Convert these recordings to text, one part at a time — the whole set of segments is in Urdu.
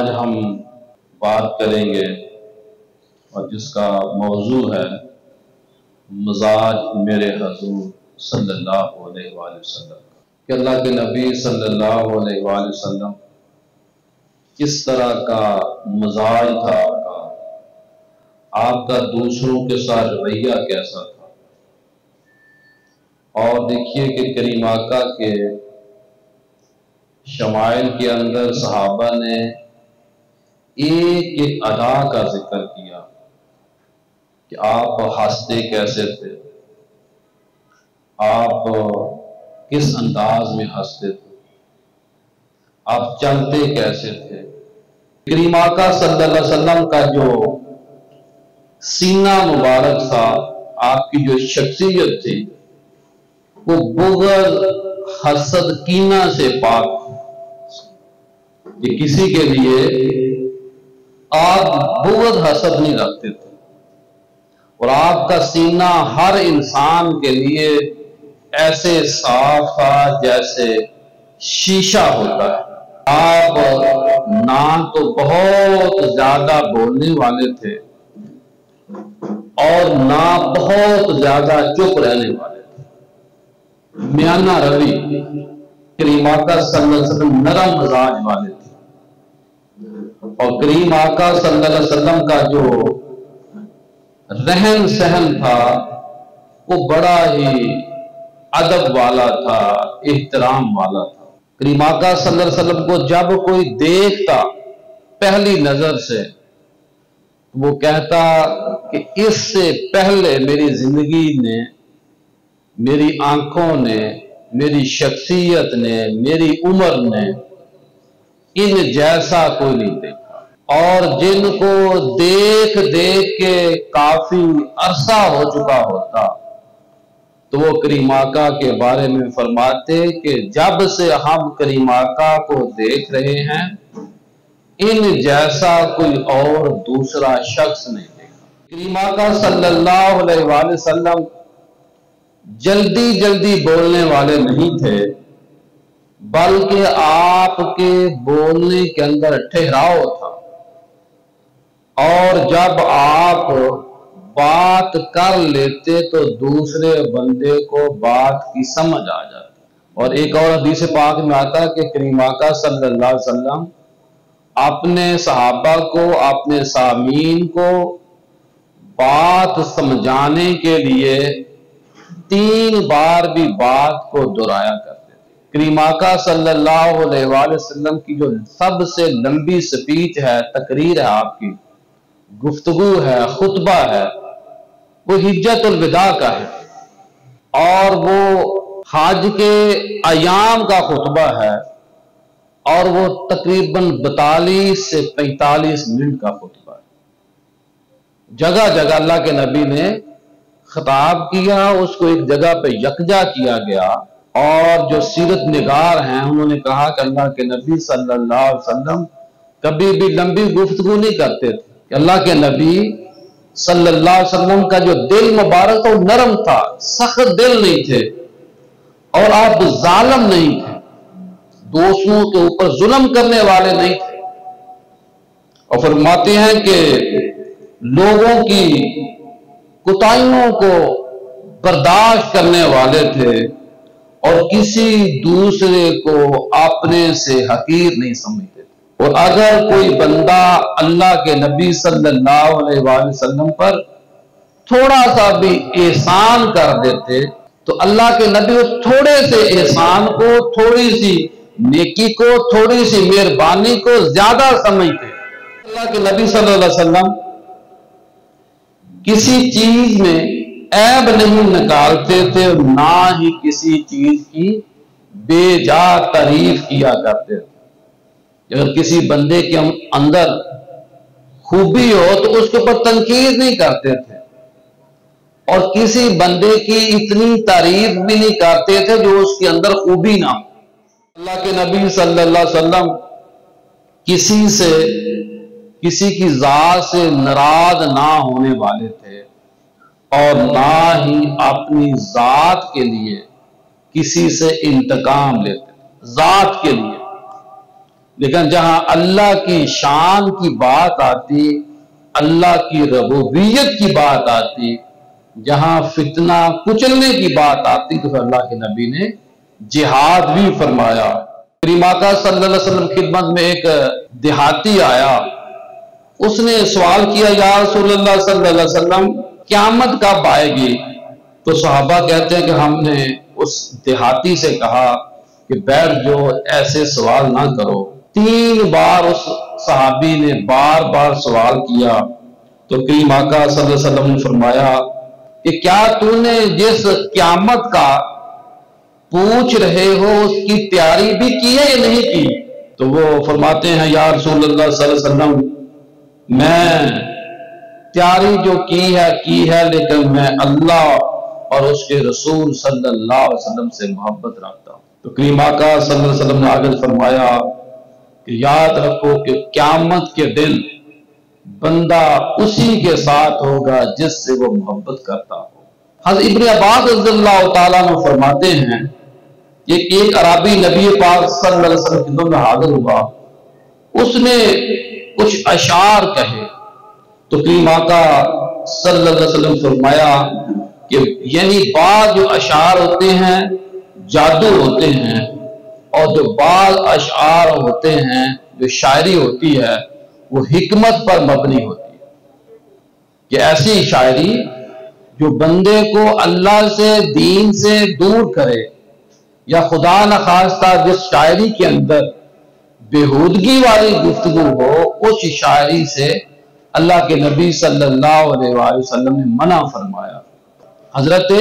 آج ہم بات کریں گے اور جس کا موضوع ہے مزاج میرے حضور صلی اللہ علیہ وآلہ وسلم کہ اللہ کے نبی صلی اللہ علیہ وآلہ وسلم کس طرح کا مزاج تھا آپ کا دوسروں کے ساتھ رویہ کیسا تھا۔ اور دیکھیے کہ کریم آقا کے شمائل کے اندر صحابہ نے ایک ایک ادا کا ذکر کیا کہ آپ ہنستے کیسے تھے، آپ کس انداز میں ہنستے تھے، آپ چلتے کیسے تھے۔ کریم آقا صلی اللہ علیہ وسلم کا جو سینہ مبارک تھا، آپ کی جو شخصیت تھی وہ بغض حسد کینہ سے پاک کہ کسی کے لیے آپ بغض حسد نہیں رکھتے تھے، اور آپ کا سینہ ہر انسان کے لیے ایسے صاف تھا جیسے شیشہ ہوتا ہے۔ آپ نہ تو بہت زیادہ بولنے والے تھے اور نہ بہت زیادہ چپ رہنے والے تھے، میانہ روی۔ کریم آقا صلی اللہ علیہ وسلم نرم مزاج والے تھے، اور کریم آقا صلی اللہ علیہ وسلم کا جو رہن سہن تھا وہ بڑا ہی ادب والا تھا، احترام والا تھا۔ کریم آقا صلی اللہ علیہ وسلم کو جب کوئی دیکھتا پہلی نظر سے وہ کہتا کہ اس سے پہلے میری زندگی نے، میری آنکھوں نے، میری شخصیت نے، میری عمر نے ان جیسا کوئی نہیں دیکھا۔ اور جن کو دیکھ دیکھ کے کافی عرصہ ہو چکا ہوتا تو وہ کریم آقا کے بارے میں فرماتے کہ جب سے ہم کریم آقا کو دیکھ رہے ہیں ان جیسا کوئی اور دوسرا شخص نہیں دیکھا۔ کریم آقا صلی اللہ علیہ وآلہ وسلم جلدی جلدی بولنے والے نہیں تھے، بلکہ آپ کے بولنے کے اندر ٹھہراؤ تھا، اور جب آپ بات کر لیتے تو دوسرے بندے کو بات کی سمجھ آ جاتی۔ اور ایک اور حدیث پاک میں آتا کہ کریم آقا صلی اللہ علیہ وسلم اپنے صحابہ کو، اپنے سامعین کو بات سمجھانے کے لیے 3 بار بھی بات کو دہرایا کرتے تھے۔ کریم آقا صلی اللہ علیہ وآلہ وسلم کی جو سب سے لمبی سپیچ ہے، تقریر ہے، آپ کی گفتگو ہے، خطبہ ہے، وہ حجت الوداع کا ہے، اور وہ حج کے ایام کا خطبہ ہے، اور وہ تقریباً 42 سے 45 منٹ کا خطبہ ہے۔ جگہ جگہ اللہ کے نبی نے خطاب کیا، اس کو ایک جگہ پہ یکجا کیا گیا، اور جو سیرت نگار ہیں انہوں نے کہا کہ اللہ کے نبی صلی اللہ علیہ وسلم کبھی بھی لمبی گفتگو نہیں کرتے تھے، کہ اللہ کے نبی صلی اللہ علیہ وسلم کا جو دل مبارک تھا وہ نرم تھا، سخت دل نہیں تھے، اور آپ ظالم نہیں تھے، دوسروں کے اوپر ظلم کرنے والے نہیں تھے۔ اور فرماتے ہیں کہ لوگوں کی کوتاہیوں کو برداشت کرنے والے تھے، اور کسی دوسرے کو اپنے سے حقیر نہیں سمجھتے تھے۔ اور اگر کوئی بندہ اللہ کے نبی صلی اللہ علیہ وآلہ وسلم پر تھوڑا سا بھی احسان کر دیتے تو اللہ کے نبی اس تھوڑے سے احسان کو، تھوڑی سی نیکی کو، تھوڑی سی مہربانی کو زیادہ سمجھتے۔ اللہ کے نبی صلی اللہ علیہ وسلم کسی چیز میں عیب نہیں نکالتے تھے، نہ ہی کسی چیز کی بے جا تعریف کیا کرتے تھے۔ اگر کسی بندے کے اندر خوبی ہو تو اس کے اوپر تنقید نہیں کرتے تھے، اور کسی بندے کی اتنی تعریف بھی نہیں کرتے تھے جو اس کے اندر خوبی نہ ہو۔ اللہ کے نبی صلی اللہ علیہ وسلم کسی کی ذات سے ناراض نہ ہونے والے تھے، اور نہ ہی اپنی ذات کے لیے کسی سے انتقام لیتے تھے۔ ذات کے لیے لیکن جہاں اللہ کی شان کی بات آتی، اللہ کی ربوبیت کی بات آتی، جہاں فتنہ کچلنے کی بات آتی، تو اللہ کے نبی نے جہاد بھی فرمایا۔ کریم آقا صلی اللہ علیہ وسلم خدمت میں ایک دیہاتی آیا، اس نے سوال کیا، یا رسول اللہ صلی اللہ علیہ وسلم قیامت کب آئے گی؟ تو صحابہ کہتے ہیں کہ ہم نے اس دیہاتی سے کہا کہ بیٹھ جو، ایسے سوال نہ کرو۔ 3 بار اس صحابی نے بار بار سوال کیا تو کریم آقا صلی اللہ علیہ وسلم نے فرمایا کہ کیا تو نے جس قیامت کا پوچھ رہے ہو اس کی تیاری بھی کی ہے یا نہیں کی؟ تو وہ فرماتے ہیں، یا رسول اللہ صلی اللہ علیہ وسلم میں تیاری جو کی ہے، لیکن میں اللہ اور اس کے رسول صلی اللہ علیہ وسلم سے محبت رکھتا ہوں۔ تو کریم آقا صلی اللہ علیہ وسلم نے آگے فرمایا کہ یاد رکھو کہ قیامت کے دن بندہ اسی کے ساتھ ہوگا جس سے وہ محبت کرتا ہو۔ حضرت ابن عباس رضی اللہ تعالیٰ عنہ فرماتے ہیں کہ ایک عربی نبی پاک صلی اللہ علیہ وسلم کی خدمت میں حاضر ہوا، اس نے کچھ اشعار کہے تو کریم آقا صلی اللہ علیہ وسلم فرمایا کہ یعنی بعض جو اشعار ہوتے ہیں جادو ہوتے ہیں، اور جو بعض اشعار ہوتے ہیں جو شاعری ہوتی ہے وہ حکمت پر مبنی ہوتی ہے، کہ ایسی شاعری جو بندے کو اللہ سے، دین سے دور کرے، یا خدا نخواستہ جس شاعری کے اندر بےہودگی والی گفتگو ہو، اس شاعری سے اللہ کے نبی صلی اللہ علیہ وآلہ وسلم نے منع فرمایا۔ حضرت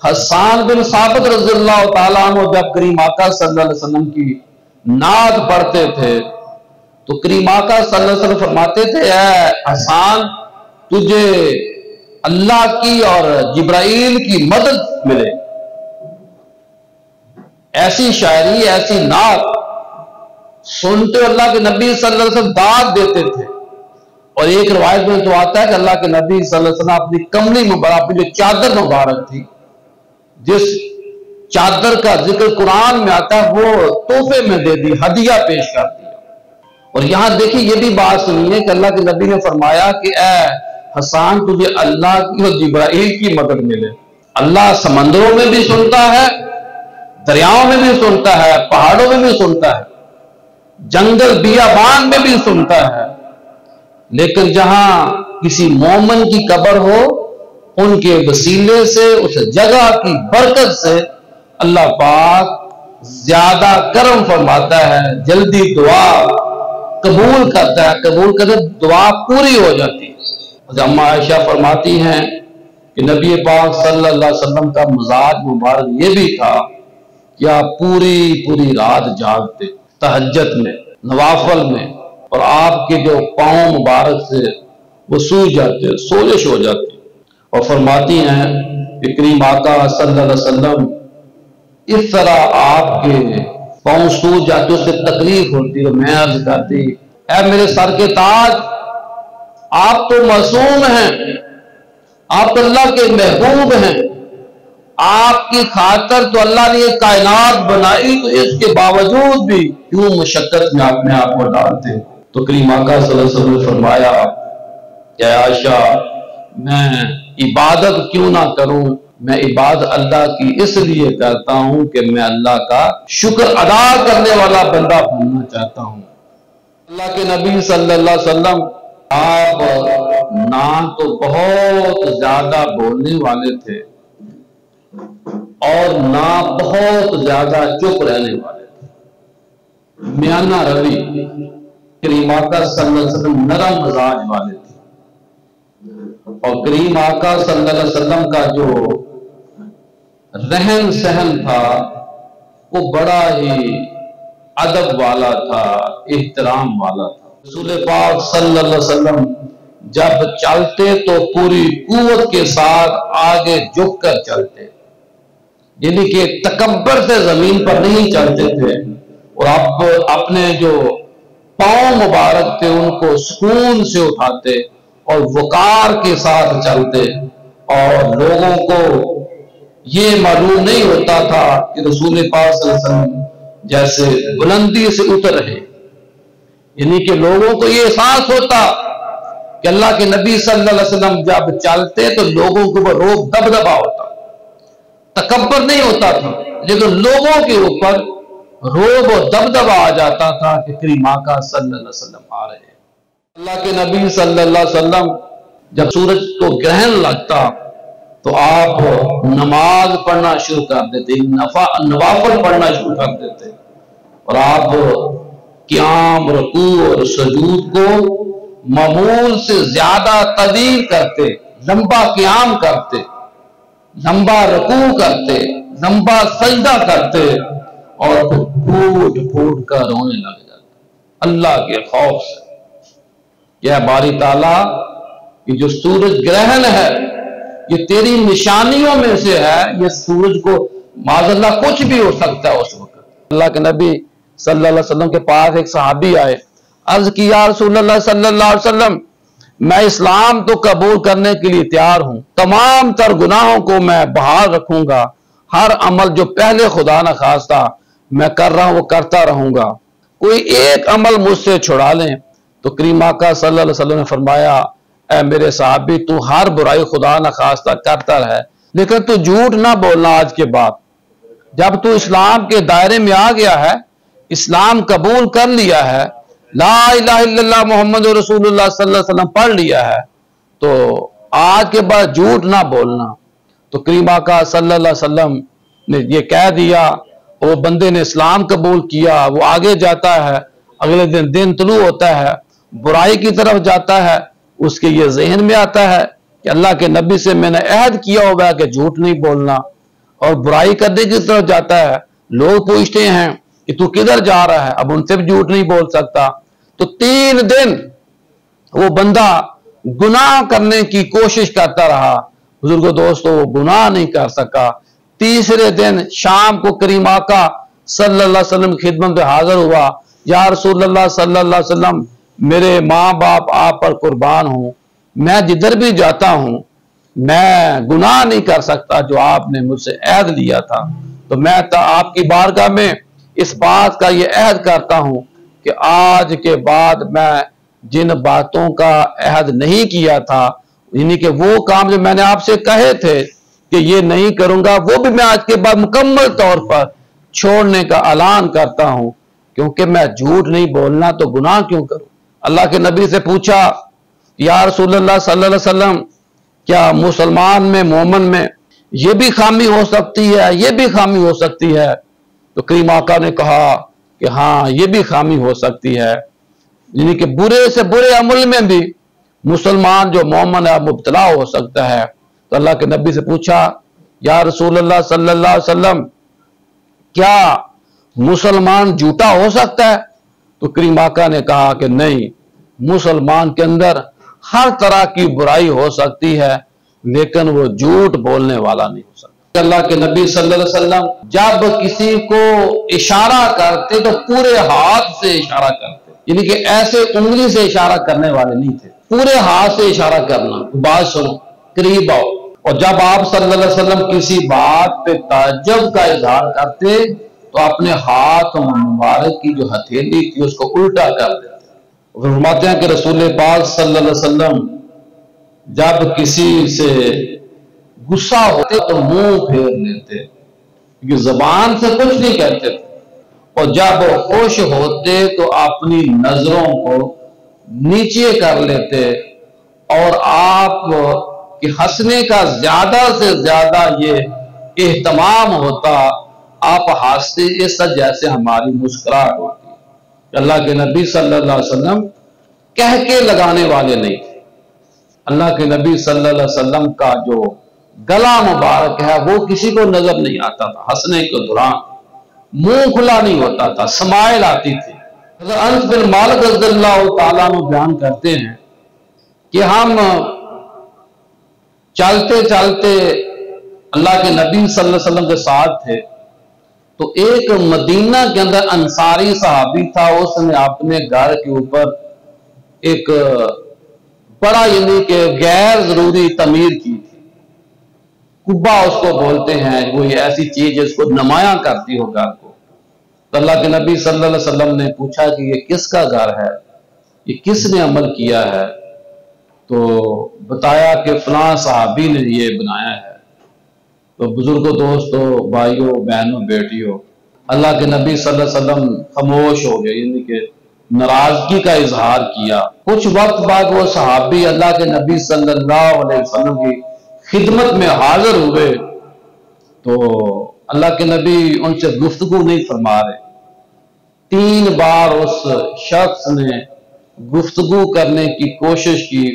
حسان بن ثابت رضی اللہ تعالیٰ عنہ جب کریم آقا صلی اللہ علیہ وسلم کی نعت پڑھتے تھے تو کریم آقا صلی اللہ علیہ وسلم فرماتے تھے، اے حسان تجھے اللہ کی اور جبرائیل کی مدد ملے۔ ایسی شاعری، ایسی نعت سنتے اللہ کے نبی صلی اللہ علیہ وسلم داد دیتے تھے۔ اور ایک روایت میں تو آتا ہے کہ اللہ کے نبی صلی اللہ علیہ وسلم اپنی کملی مبارک، اپنی جو چادر مبارک تھی، جس چادر کا ذکر قرآن میں آتا ہے، وہ تحفے میں دے دی، ہدیہ پیش کر دیا۔ اور یہاں دیکھیں یہ بھی بات سنیے کہ اللہ کے نبی نے فرمایا کہ اے حسان تجھے اللہ کی اور جبرائیل کی مدد ملے۔ اللہ سمندروں میں بھی سنتا ہے، دریاؤں میں بھی سنتا ہے، پہاڑوں میں بھی سنتا ہے، جنگل بیابان میں بھی سنتا ہے، لیکن جہاں کسی مومن کی قبر ہو، ان کے وسیلے سے، اس جگہ کی برکت سے اللہ پاک زیادہ کرم فرماتا ہے، جلدی دعا قبول کرتا ہے، قبول کرتے دعا پوری ہو جاتی ہے۔ اما عائشہ فرماتی ہیں کہ نبی پاک صلی اللہ علیہ وسلم کا مزاج مبارک یہ بھی تھا کہ آپ پوری رات جاگتے، تہجد میں، نوافل میں، اور آپ کے جو پاؤں مبارک سے وہ سو جاتے، سوزش ہو جاتی، اور فرماتی ہیں کہ کریم آقا صلی اللہ علیہ وسلم اس طرح آپ کے پاؤں سو جاتے، اس سے تکلیف ہوتی، تو میں عرض کرتی، اے میرے سر کے تاج، آپ تو معصوم ہیں، آپ تو اللہ کے محبوب ہیں، آپ کی خاطر تو اللہ نے یہ کائنات بنائی، تو اس کے باوجود بھی کیوں مشقت میں آپ کو ڈالتے؟ تو کریم آقا صلی اللہ علیہ وسلم نے فرمایا کہ عائشہ میں عبادت کیوں نہ کروں، میں عبادت اللہ کی اس لیے کرتا ہوں کہ میں اللہ کا شکر ادا کرنے والا بندہ بننا چاہتا ہوں۔ اللہ کے نبی صلی اللہ علیہ وسلم آپ نہ تو بہت زیادہ بولنے والے تھے اور نہ بہت زیادہ چپ رہنے والے تھے، میانہ روی۔ کریم آقا صلی اللہ علیہ وسلم نرم مزاج والے تھے، اور کریم آقا صلی اللہ علیہ وسلم کا جو رہن سہن تھا وہ بڑا ہی ادب والا تھا، احترام والا تھا۔ رسول پاک صلی اللہ علیہ وسلم جب چلتے تو پوری قوت کے ساتھ آگے جھک کر چلتے، یعنی کہ تکبر سے زمین پر نہیں چلتے تھے، اور آپ اپنے جو پاؤں مبارک تھے ان کو سکون سے اٹھاتے اور وقار کے ساتھ چلتے، اور لوگوں کو یہ معلوم نہیں ہوتا تھا کہ رسول پاک صلی اللہ علیہ وسلم جیسے بلندی سے اتر رہے۔ یعنی کہ لوگوں کو یہ احساس ہوتا کہ اللہ کے نبی صلی اللہ علیہ وسلم جب چلتے تو لوگوں کے اوپر روب دبدبا ہوتا، تکبر نہیں ہوتا تھا، لیکن لوگوں کے اوپر روب و دبدبا آ جاتا تھا کہ کریم آقا صلی اللہ علیہ وسلم آ رہے ہیں۔ اللہ کے نبی صلی اللہ علیہ وسلم جب سورج کو گرہن لگتا تو آپ نماز پڑھنا شروع کر دیتے، نوافل پڑھنا شروع کر دیتے، اور آپ قیام، رکوع اور سجود کو معمول سے زیادہ طویل کرتے، لمبا قیام کرتے، لمبا رکوع کرتے، لمبا سجدہ کرتے، اور پھر پھوٹ پھوٹ کر رونے لگ جاتے اللہ کے خوف سے۔ یہ باری تعالیٰ یہ جو سورج گرہن ہے یہ تیری نشانیوں میں سے ہے، یہ سورج کو معاذ اللہ کچھ بھی ہو سکتا ہے اس وقت۔ اللہ کے نبی صلی اللہ علیہ وسلم کے پاس ایک صحابی آئے، عرض کی یا رسول اللہ صلی اللہ علیہ وسلم میں اسلام تو قبول کرنے کے لیے تیار ہوں، تمام تر گناہوں کو میں بحال رکھوں گا، ہر عمل جو پہلے خدا نہ خواستہ میں کر رہا ہوں وہ کرتا رہوں گا، کوئی ایک عمل مجھ سے چھڑا لیں۔ تو کریم آقا صلی اللہ علیہ وسلم نے فرمایا اے میرے صحابی تو ہر برائی خدا نہ خواستہ کرتا رہے، لیکن تو جھوٹ نہ بولنا آج کے بعد، جب تو اسلام کے دائرے میں آ گیا ہے، اسلام قبول کر لیا ہے، لا الہ الا اللہ محمد رسول اللہ صلی اللہ علیہ وسلم پڑھ لیا ہے، تو آج کے بعد جھوٹ نہ بولنا۔ تو کریم آقا صلی اللہ علیہ وسلم نے یہ کہہ دیا، وہ بندے نے اسلام قبول کیا، وہ آگے جاتا ہے، اگلے دن طلوع ہوتا ہے، برائی کی طرف جاتا ہے، اس کے یہ ذہن میں آتا ہے کہ اللہ کے نبی سے میں نے عہد کیا ہوگا کہ جھوٹ نہیں بولنا، اور برائی کرنے کی طرف جاتا ہے، لوگ پوچھتے ہیں کہ تو کدھر جا رہا ہے، اب ان سے بھی جھوٹ نہیں بول سکتا۔ تو 3 دن وہ بندہ گناہ کرنے کی کوشش کرتا رہا، بزرگوں دوستوں وہ گناہ نہیں کر سکا۔ تیسرے دن شام کو کریم آقا صلی اللہ علیہ وسلم کی خدمت میں حاضر ہوا، یا رسول اللہ صلی اللہ علیہ وسلم میرے ماں باپ آپ پر قربان ہوں، میں جدھر بھی جاتا ہوں میں گناہ نہیں کر سکتا جو آپ نے مجھ سے عہد لیا تھا، تو میں آپ کی بارگاہ میں اس بات کا یہ عہد کرتا ہوں کہ آج کے بعد میں جن باتوں کا عہد نہیں کیا تھا، یعنی کہ وہ کام جو میں نے آپ سے کہے تھے کہ یہ نہیں کروں گا، وہ بھی میں آج کے بعد مکمل طور پر چھوڑنے کا اعلان کرتا ہوں، کیونکہ میں جھوٹ نہیں بولنا تو گناہ کیوں کروں۔ اللہ کے نبی سے پوچھا یا رسول اللہ صلی اللہ علیہ وسلم کیا مسلمان میں، مومن میں یہ بھی خامی ہو سکتی ہے، یہ بھی خامی ہو سکتی ہے؟ تو کریم آقا نے کہا کہ ہاں یہ بھی خامی ہو سکتی ہے، یعنی کہ برے سے برے عمل میں بھی مسلمان جو مومن ہے مبتلا ہو سکتا ہے۔ تو اللہ کے نبی سے پوچھا یا رسول اللہ صلی اللہ علیہ وسلم کیا مسلمان جھوٹا ہو سکتا ہے؟ تو کریم آقا نے کہا کہ نہیں، مسلمان کے اندر ہر طرح کی برائی ہو سکتی ہے لیکن وہ جھوٹ بولنے والا نہیں ہو سکتا۔ اللہ کے نبی صلی اللہ علیہ وسلم جب کسی کو اشارہ کرتے تو پورے ہاتھ سے اشارہ کرتے، یعنی کہ ایسے انگلی سے اشارہ کرنے والے نہیں تھے، پورے ہاتھ سے اشارہ کرنا، بات سنو، قریب آؤ۔ اور جب آپ صلی اللہ علیہ وسلم کسی بات پہ تعجب کا اظہار کرتے تو اپنے ہاتھ مبارک کی جو ہتھیلی تھی اس کو الٹا کر دیتے۔ فرماتے ہیں کہ رسول پاک صلی اللہ علیہ وسلم جب کسی سے غصہ ہوتے تو منہ پھیر لیتے، کیونکہ زبان سے کچھ نہیں کہتے تھے، اور جب خوش ہوتے تو اپنی نظروں کو نیچے کر لیتے، اور آپ کے ہنسنے کا زیادہ سے زیادہ یہ اہتمام ہوتا، آپ ہنستے ایسا جیسے ہماری مسکراہٹ ہوتی۔ اللہ کے نبی صلی اللہ علیہ وسلم کہہ کے لگانے والے نہیں تھے۔ اللہ کے نبی صلی اللہ علیہ وسلم کا جو گلا مبارک ہے وہ کسی کو نظر نہیں آتا تھا، ہنسنے کے دوران منہ کھلا نہیں ہوتا تھا، سمائل آتی تھی۔ حضرت انس بن مالک رضی اللہ تعالیٰ عنہ بیان کرتے ہیں کہ ہم چلتے چلتے اللہ کے نبی صلی اللہ علیہ وسلم کے ساتھ تھے، تو ایک مدینہ کے اندر انصاری صحابی تھا، اس نے اپنے گھر کے اوپر ایک بڑا یعنی کہ غیر ضروری تعمیر کی تھی، قبہ اس کو بولتے ہیں، وہ ایسی چیز جس کو نمایاں کرتی ہو گھر کو۔ تو اللہ کے نبی صلی اللہ علیہ وسلم نے پوچھا کہ یہ کس کا گھر ہے؟ یہ کس نے عمل کیا ہے؟ تو بتایا کہ فلاں صحابی نے یہ بنایا ہے۔ تو بزرگوں، دوستوں، بھائیوں، بہنوں، بیٹیوں، اللہ کے نبی صلی اللہ علیہ وسلم خاموش ہو گئے، یعنی کہ ناراضگی کا اظہار کیا۔ کچھ وقت بعد وہ صحابی اللہ کے نبی صلی اللہ علیہ وسلم کی خدمت میں حاضر ہوئے تو اللہ کے نبی ان سے گفتگو نہیں فرما رہے۔ 3 بار اس شخص نے گفتگو کرنے کی کوشش کی،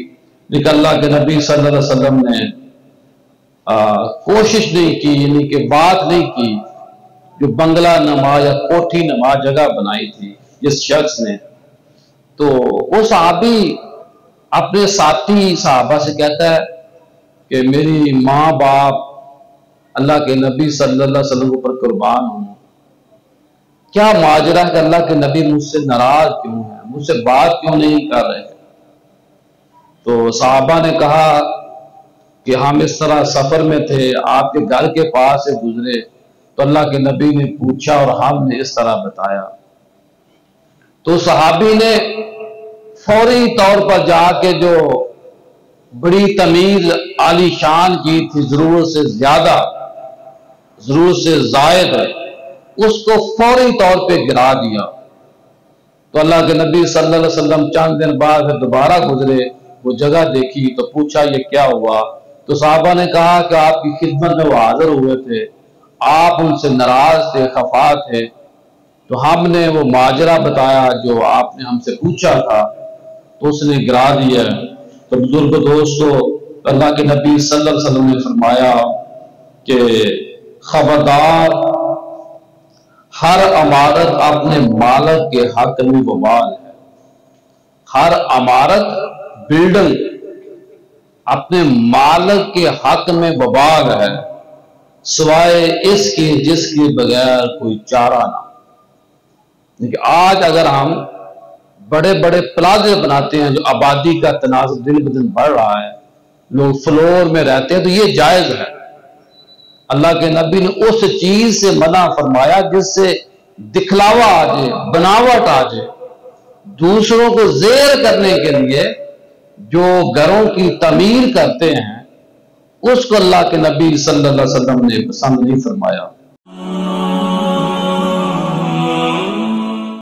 لیکن اللہ کے نبی صلی اللہ علیہ وسلم نے کوشش نہیں کی، یعنی کہ بات نہیں کی۔ جو بنگلہ نما یا کوٹھی نما جگہ بنائی تھی جس شخص نے، تو وہ صحابی اپنے ساتھی صحابہ سے کہتا ہے کہ میری ماں باپ اللہ کے نبی صلی اللہ علیہ وسلم کے اوپر قربان ہوں، کیا ماجرا ہے کہ اللہ کے نبی مجھ سے ناراض کیوں ہیں، مجھ سے بات کیوں نہیں کر رہے؟ تو صحابہ نے کہا کہ ہم اس طرح سفر میں تھے، آپ کے گھر کے پاس سے گزرے تو اللہ کے نبی نے پوچھا اور ہم نے اس طرح بتایا۔ تو صحابی نے فوری طور پر جا کے جو بڑی تمیز عالی شان کی تھی، ضرورت سے زیادہ، ضرورت سے زائد، اس کو فوری طور پہ گرا دیا۔ تو اللہ کے نبی صلی اللہ علیہ وسلم چند دن بعد دوبارہ گزرے، وہ جگہ دیکھی تو پوچھا یہ کیا ہوا؟ تو صحابہ نے کہا کہ آپ کی خدمت میں وہ حاضر ہوئے تھے، آپ ان سے ناراض تھے، خفا تھے، تو ہم نے وہ ماجرا بتایا جو آپ نے ہم سے پوچھا تھا، تو اس نے گرا دیا۔ تو بزرگ دوستو، اللہ کے نبی صلی اللہ علیہ وسلم نے فرمایا کہ خبردار، ہر عمارت اپنے مالک کے حق میں وبال ہے۔ ہر عمارت، بلڈنگ اپنے مالک کے حق میں وبال ہے، سوائے اس کے جس کے بغیر کوئی چارہ نہ۔ لیکن آج اگر ہم بڑے بڑے پلازے بناتے ہیں، جو آبادی کا تناسب دن بدن بڑھ رہا ہے، لوگ فلور میں رہتے ہیں، تو یہ جائز ہے۔ اللہ کے نبی نے اس چیز سے منع فرمایا جس سے دکھلاوا آ جائے، بناوٹ آ جائے، دوسروں کو زیر کرنے کے لیے جو گھروں کی تعمیر کرتے ہیں، اس کو اللہ کے نبی صلی اللہ علیہ وسلم نے پسند نہیں فرمایا۔